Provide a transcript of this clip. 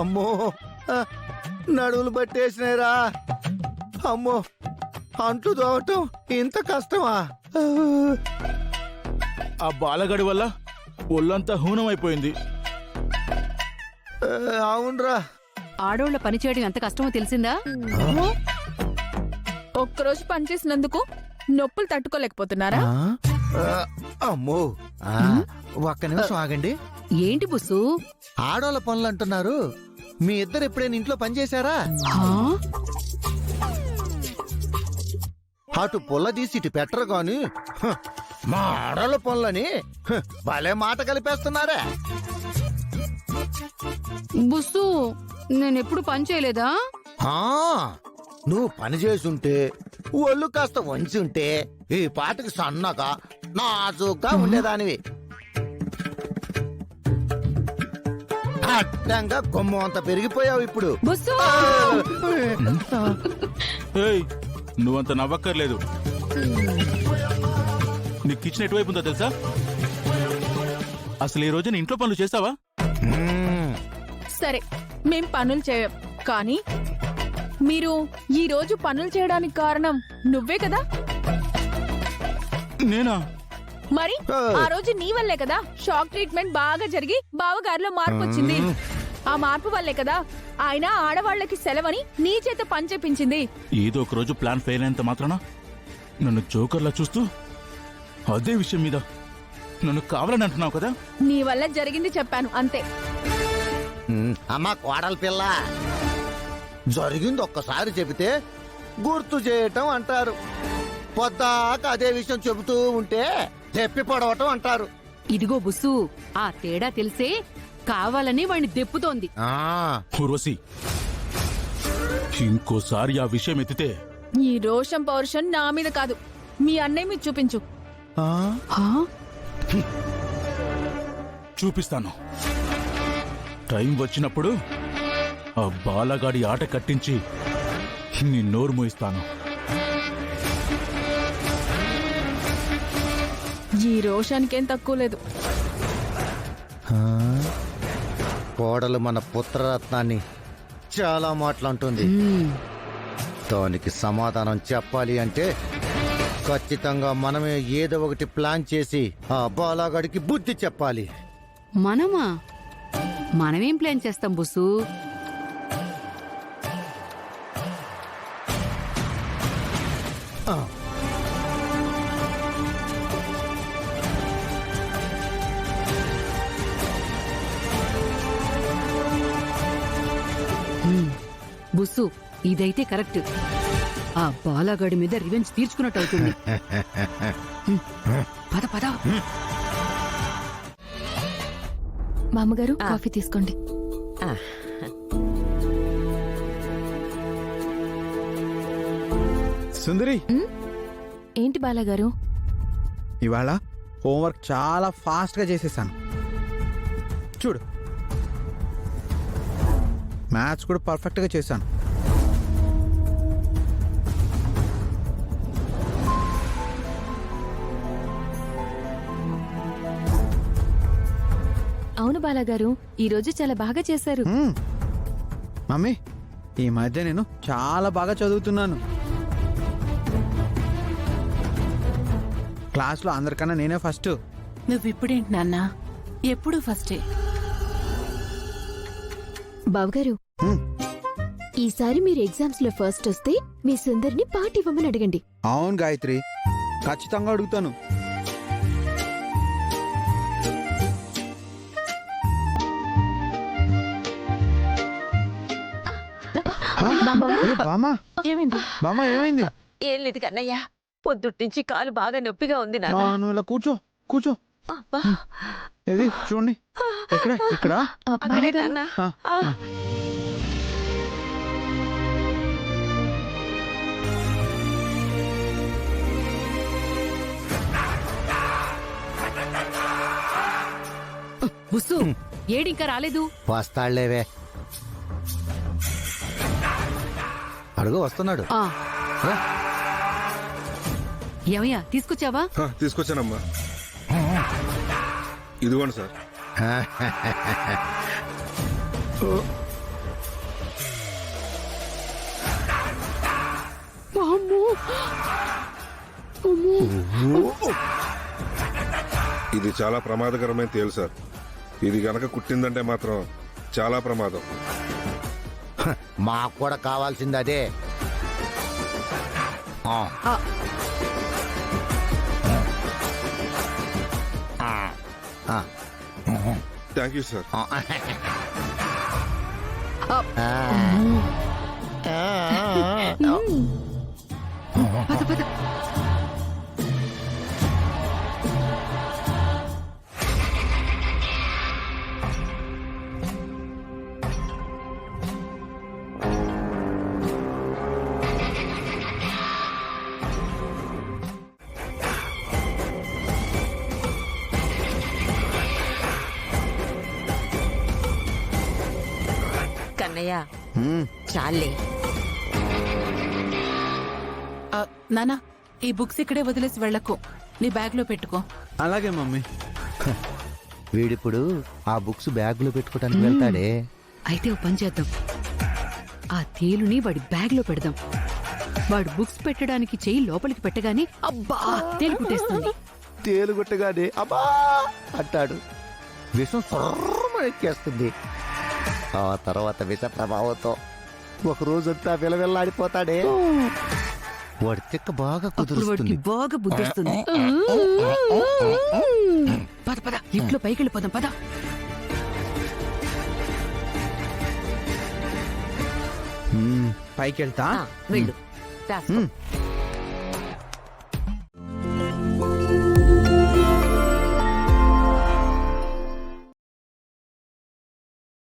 అమ్మో నడువులు పట్టేసినాయిరా. అమ్మో అంట్లు తోవటం ఇంత కష్టమా? ఆ బాలగాడి వల్ల ఒళ్ళంతా హూనమైపోయింది. అవునరా. ఆడోళ్ల పని చేయడం ఎంత కష్టమో తెలిసిందా? ఒక్కరోజు పనిచేసినందుకు నొప్పులు తట్టుకోలేకపోతున్నారా? అమ్మో ఒక్క నిమిషం ఆగండి. ఏంటి బుస్సు? ఆడోళ్ళ పనులు అంటున్నారు. మీ ఇద్దరు ఎప్పుడైనా ఇంట్లో పని చేశారా? అటు పుల్ల తీసి ఇటు పెట్టరు గాని మా ఆడోళ్ళ పనులని భలే మాట కలిపేస్తున్నారే. బుస్సు నేనెప్పుడు పని చేయలేదా? నువ్వు పని చేసుంటే ఒళ్ళు కాస్త వంచి ఉంటే ఈ పాటకి సన్నగా నాజుగా ఉండేదానివి. అడ్డంగా కొమ్మ అంత పెరిగిపోయావు ఇప్పుడు. బుస్సు ఏయ్, నువ్వంత నవ్వక్కర్లేదు. నీ కిచెన్ ఎటువైపు ఉందో తెలుసా? అసలు ఈ రోజు నీ ఇంట్లో పనులు చేస్తావా? సరే, మేం పనులు చేయం, కానీ మీరు ఈ రోజు పనులు చేయడానికి కారణం నువ్వే కదా? నేనా? మరి ఆ రోజు నీ వల్లే కదా షాక్ ట్రీట్మెంట్ బాగా జరిగి బావగారిలో మార్పు వచ్చింది. ఆ మార్పు వల్లే కదా ఆయన ఆడవాళ్లకి సెలవని నీ చేత పని చేపించింది. ఏదో ఒక రోజు ప్లాన్ ఫెయిల్ అయినంత మాత్రాన నన్ను జోకర్లా చూస్తూ అదే విషయం మీద నన్ను కావాలని అంటున్నావు కదా? నీ వల్ల జరిగింది చెప్పాను అంతే. అమ్మా కోడల పిల్ల, జరిగింది ఒక్కసారి చెబితే గుర్తు చేయటం అంటారు. పొద్దాక అదే విషయం చెబుతూ ఉంటే తెప్పి పడవటం అంటారు. ఇదిగో బుస్సు, ఆ తేడా తెలిసే కావాలని వాణ్ణి దెప్పుతోంది. ఊర్వశి, ఇంకోసారి ఆ విషయం ఎత్తితే ఈ రోషం పౌరుషం నా మీద కాదు, మీ అన్నయ్య మీద చూపించు. చూపిస్తాను. టైం వచ్చినప్పుడు ఆ బాలగాడి ఆట కట్టించి నీ నోరు మోయిస్తాను. ఈ రోషానికేం తక్కువ లేదు. కోడలు మన పుత్రరత్నాన్ని చాలా మాటలంటుంది. దానికి సమాధానం చెప్పాలి అంటే ఖచ్చితంగా మనమే ఏదో ఒకటి ప్లాన్ చేసి ఆ బాలాగాడికి బుద్ధి చెప్పాలి. మనమా? మనమేం ప్లాన్ చేస్తాం బుస్సు? బుస్సు, ఇదైతే కరెక్ట్. ఆ బాలగాడి మీద రివెంజ్ తీర్చుకున్నట్టు అవుతుంది. పద పద. మామగారు కాఫీ తీసుకోండి. సుందరి, ఏంటి బాలగారు? ఇవాళ హోంవర్క్ చాలా ఫాస్ట్ గా చేసేసాను. చూడు, మ్యాథ్స్ కూడా పర్ఫెక్ట్ గా చేశాను. అవును బాలగారు, ఈ రోజు చాలా బాగా చేశారు. మమ్మీ, ఈ మధ్య నేను చాలా బాగా చదువుతున్నాను. క్లాస్లో అందరికన్నా నేనే ఫస్ట్. నువ్విప్పుడేంటి నాన్న, ఎప్పుడు ఫస్టే. బావగారు, ఈసారి మీరు ఎగ్జామ్స్ లో ఫస్ట్ వస్తే మీ సుందరిని పార్టీ ఇవ్వమని అడగండి. అవును గాయత్రి, ఖచ్చితంగా అడుగుతాను. ఏమైంది? బామ్మ, ఏమైంది? ఏం లేదు కన్నయ్య, పొద్దుట్నుంచి కాలు బాగా నొప్పిగా ఉంది నాన్న. నువ్వు ఇలా కూర్చో కూర్చో. ఏది చూడండి, ఇక్కడ ఇక్కడ. అక్కడే నాన్న. బుస్సు, ఏడింకా రాలేదు? వస్తాళ్లేవే. అడుగు, వస్తున్నాడు. ఏమయ్యా, తీసుకొచ్చావా? తీసుకొచ్చానమ్మా. ఇదిగోండి సార్. ఇది చాలా ప్రమాదకరమైన తేలు సార్. ఇది గనక కుట్టిందంటే మాత్రం చాలా ప్రమాదం. మాకు కూడా కావాల్సింది అదే. ఆ. ఆ. Thank you sir. పద పద. కన్నయ్య చాలే. నానా, ఈ బుక్స్ ఇక్కడే వదిలేసి వెళ్ళకు, నీ బ్యాగ్ లో పెట్టుకో. అలాగే మమ్మీ. వీడిప్పుడు ఆ బుక్స్ బ్యాగ్ లో పెట్టుకోవడానికి వెళ్తాడే. అయితే ఓ పని చేద్దాం, ఆ తేలుని వాడి బ్యాగ్ లో పెడదాం. వాడు బుక్స్ పెట్టడానికి చెయ్యి లోపలికి పెట్టగానే అబ్బా తేలు కుట్టేస్తుంది. తేలుగుట్టగానే అబ్బా అంటాడు. విషం ఎక్కేస్తుంది. ఆ తర్వాత విష ప్రభావంతో ఒక రోజంతా విలవిల్లాడిపోతాడే. వాడి తిక్క బాగా అప్పుడు వాడికి కుదురుతుంది. బాగా బుద్ధిస్తుంది. పద పద, లిఫ్ట్ లో పైకి వెళ్ళిపోదాం పద. పైకి వెళ్తా. వెళ్ళు రాసుకో.